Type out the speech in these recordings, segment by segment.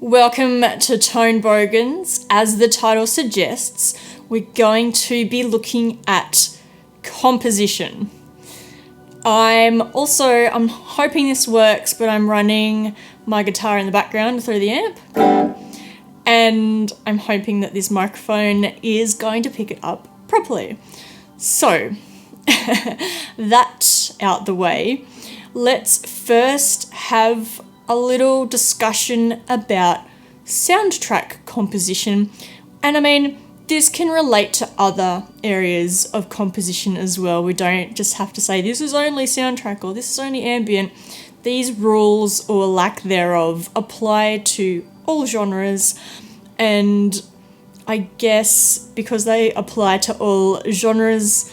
Welcome to Tone Bogans. As the title suggests, we're going to be looking at composition. I'm hoping this works, but I'm running my guitar in the background through the amp. And I'm hoping that this microphone is going to pick it up properly. So, that out the way, let's first have a little discussion about soundtrack composition. And I mean, this can relate to other areas of composition as well. We don't just have to say this is only soundtrack or this is only ambient. These rules, or lack thereof, apply to all genres, and I guess because they apply to all genres,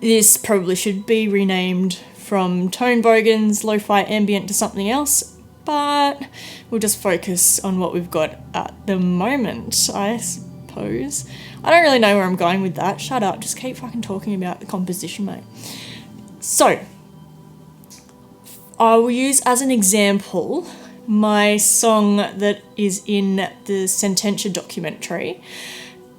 this probably should be renamed from Tone Bogans, Lo-Fi Ambient to something else, but we'll just focus on what we've got at the moment, I suppose. I don't really know where I'm going with that. Shut up, just keep fucking talking about the composition, mate. So, I will use as an example my song that is in the Sententia documentary,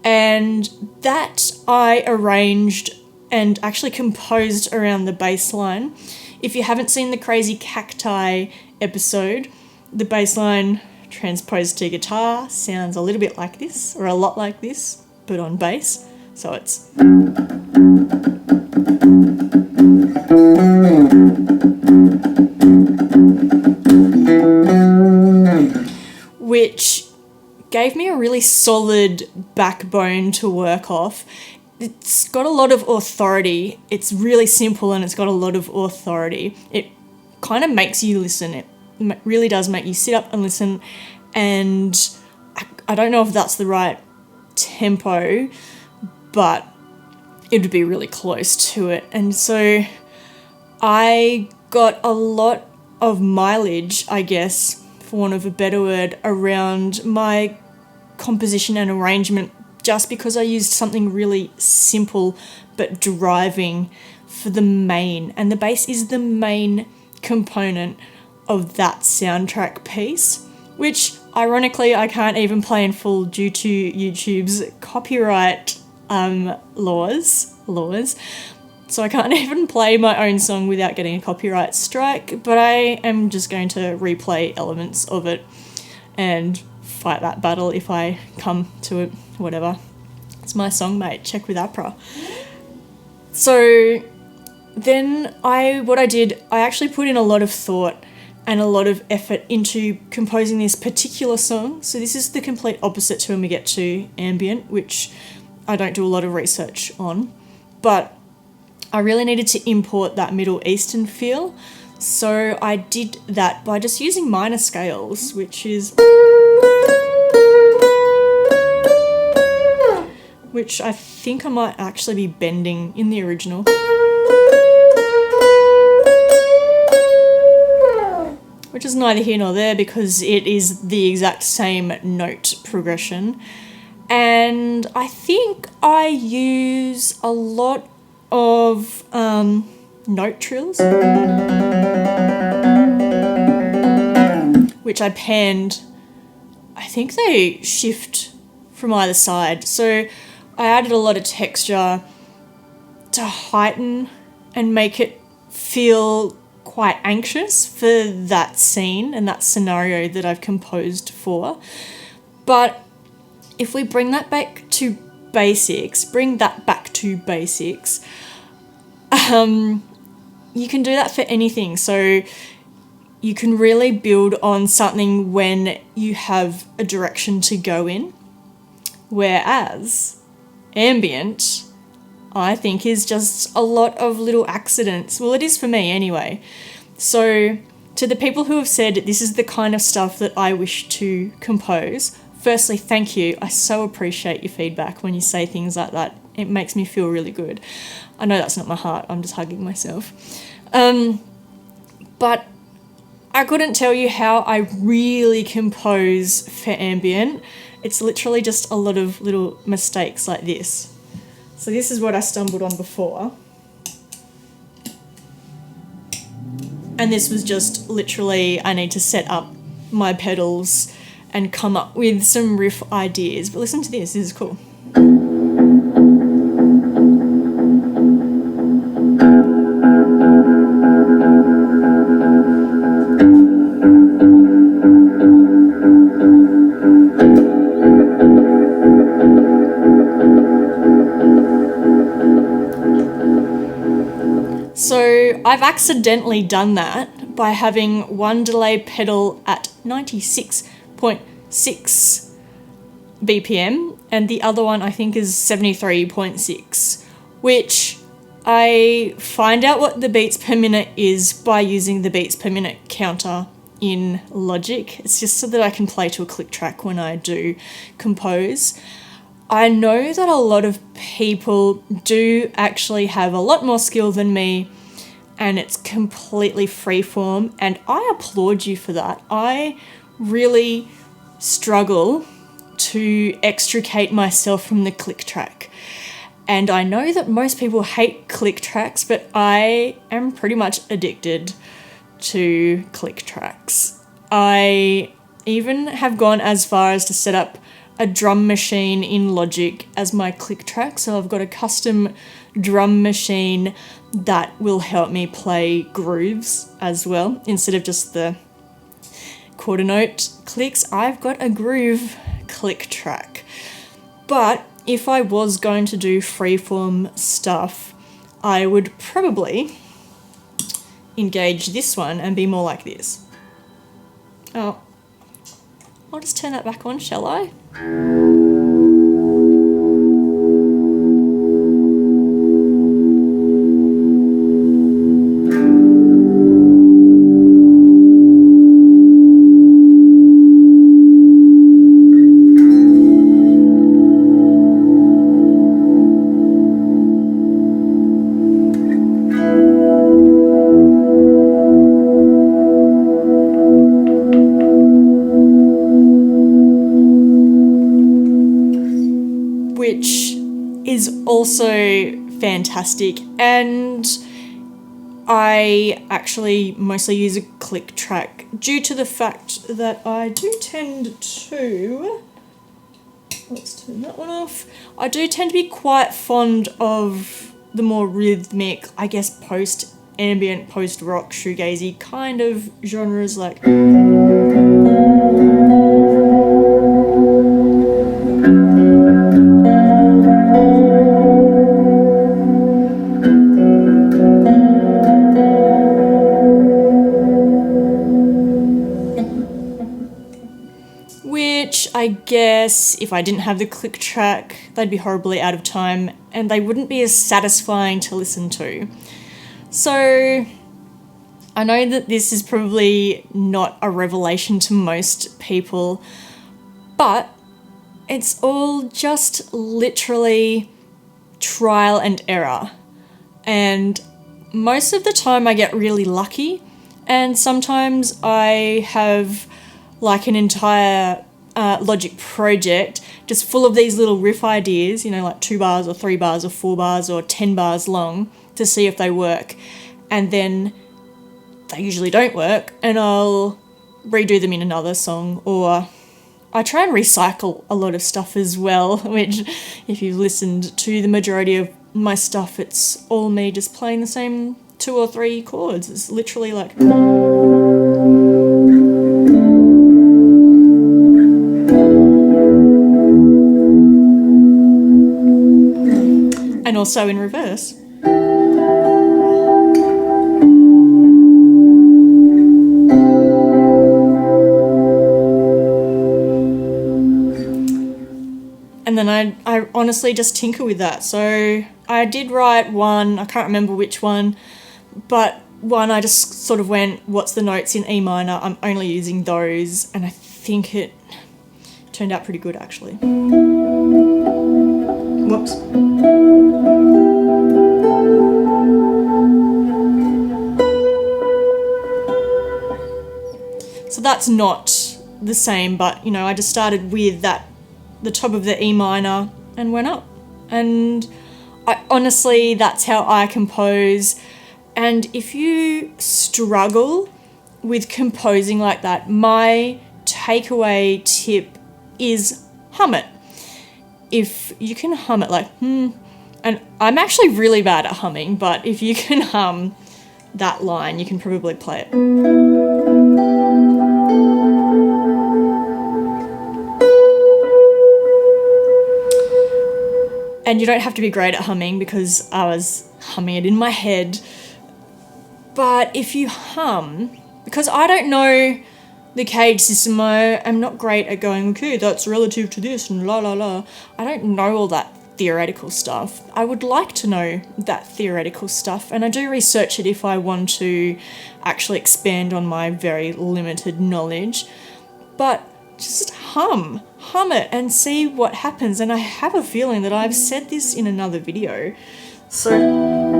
and that I arranged and actually composed around the bass line. If you haven't seen the Crazy Cacti episode, the bass line transposed to guitar sounds a little bit like this, or a lot like this, but on bass. So it's... which gave me a really solid backbone to work off. It's got a lot of authority. It's really simple and it's got a lot of authority. It kind of makes you listen. It really does make you sit up and listen. And I don't know if that's the right tempo, but it would be really close to it. And so I got a lot of mileage, I guess, for want of a better word, around my composition and arrangement, just because I used something really simple but driving for the main. And the bass is the main component of that soundtrack piece, which ironically I can't even play in full due to YouTube's copyright laws. So I can't even play my own song without getting a copyright strike, but I am just going to replay elements of it and fight that battle if I come to it, whatever. It's my song, mate. Check with APRA. So then I actually put in a lot of thought and a lot of effort into composing this particular song. So this is the complete opposite to when we get to ambient, which I don't do a lot of research on, but I really needed to import that Middle Eastern feel. So I did that by just using minor scales, which I think I might actually be bending in the original. Which is neither here nor there because it is the exact same note progression. And I think I use a lot of note trills, which I panned. I think they shift from either side. So I added a lot of texture to heighten and make it feel quite anxious for that scene and that scenario that I've composed for. But if we bring that back to basics, you can do that for anything. So you can really build on something when you have a direction to go in, whereas ambient, I think, is just a lot of little accidents. Well, it is for me anyway. So to the people who have said this is the kind of stuff that I wish to compose, firstly, thank you. I so appreciate your feedback when you say things like that. It makes me feel really good. I know that's not my heart. I'm just hugging myself. But I couldn't tell you how I really compose for ambient. It's literally just a lot of little mistakes like this. So this is what I stumbled on before. And this was just literally, I need to set up my pedals and come up with some riff ideas. But listen to this is cool. So I've accidentally done that by having one delay pedal at 96.6 BPM and the other one I think is 73.6, which I find out what the beats per minute is by using the beats per minute counter in Logic. It's just so that I can play to a click track when I do compose. I know that a lot of people do actually have a lot more skill than me, and it's completely freeform, and I applaud you for that. I really struggle to extricate myself from the click track. And I know that most people hate click tracks, but I am pretty much addicted to click tracks. I even have gone as far as to set up a drum machine in Logic as my click track. So I've got a custom drum machine that will help me play grooves as well. Instead of just the quarter note clicks, I've got a groove click track. But if I was going to do freeform stuff, I would probably engage this one and be more like this. Oh, I'll just turn that back on, shall I? Which is also fantastic, and I actually mostly use a click track due to the fact that I do tend to, let's turn that one off, I do tend to be quite fond of the more rhythmic, I guess post-ambient, post-rock, shoegazy kind of genres like I guess if I didn't have the click track, they'd be horribly out of time and they wouldn't be as satisfying to listen to. So I know that this is probably not a revelation to most people, but it's all just literally trial and error. And most of the time I get really lucky, and sometimes I have like an entire Logic project just full of these little riff ideas, you know, like 2 bars or 3 bars or 4 bars or 10 bars long to see if they work. And then they usually don't work and I'll redo them in another song, or I try and recycle a lot of stuff as well, which if you've listened to the majority of my stuff, it's all me just playing the same 2 or 3 chords. It's literally like... and also in reverse. And then I honestly just tinker with that. So I did write one, I can't remember which one, but one I just sort of went, what's the notes in E minor? I'm only using those, and I think it turned out pretty good actually. Whoops. So that's not the same, but you know, I just started with that, the top of the E minor, and went up. And I honestly, that's how I compose. And if you struggle with composing like that, my takeaway tip is hum it. If you can hum it like, and I'm actually really bad at humming, but if you can hum that line, you can probably play it. And you don't have to be great at humming because I was humming it in my head. But if you hum, because I don't know the cage system, I am not great at going, okay, that's relative to this and la la la. I don't know all that theoretical stuff. I would like to know that theoretical stuff, and I do research it if I want to actually expand on my very limited knowledge. But just hum it and see what happens. And I have a feeling that I've said this in another video. So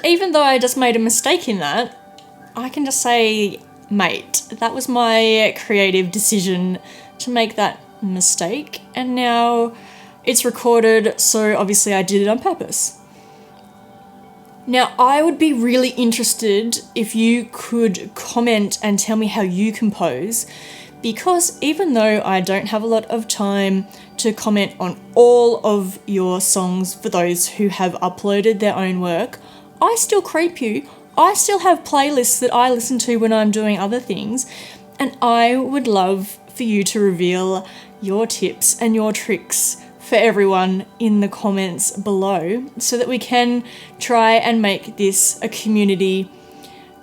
even though I just made a mistake in that, I can just say, mate, that was my creative decision to make that mistake, and now it's recorded, so obviously I did it on purpose. Now, I would be really interested if you could comment and tell me how you compose, because even though I don't have a lot of time to comment on all of your songs for those who have uploaded their own work, I still creep you. I still have playlists that I listen to when I'm doing other things, and I would love for you to reveal your tips and your tricks for everyone in the comments below so that we can try and make this a community.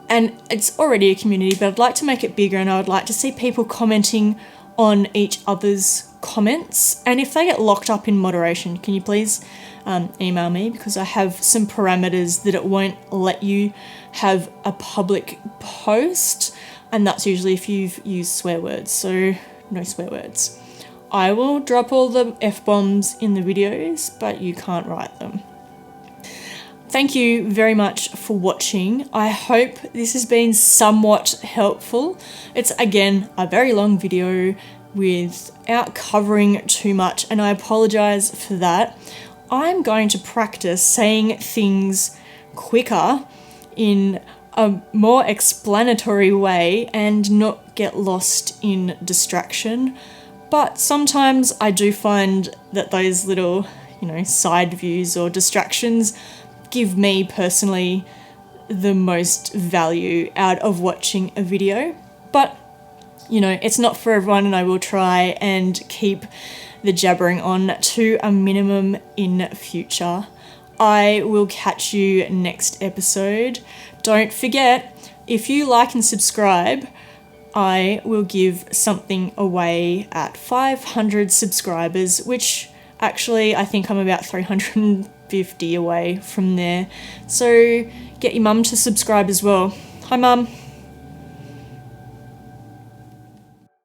And it's already a community, but I'd like to make it bigger, and I would like to see people commenting on each other's comments. And if they get locked up in moderation, can you please email me, because I have some parameters that it won't let you have a public post, and that's usually if you've used swear words, so no swear words. I will drop all the F-bombs in the videos, but you can't write them. Thank you very much for watching. I hope this has been somewhat helpful. It's, again, a very long video without covering too much, and I apologise for that. I'm going to practice saying things quicker in a more explanatory way and not get lost in distraction. But sometimes I do find that those little, side views or distractions give me personally the most value out of watching a video. But, it's not for everyone, and I will try and keep the jabbering on to a minimum in future. I will catch you next episode. Don't forget, if you like and subscribe, I will give something away at 500 subscribers, which actually I think I'm about 350 away from there. So get your mum to subscribe as well. Hi, Mum.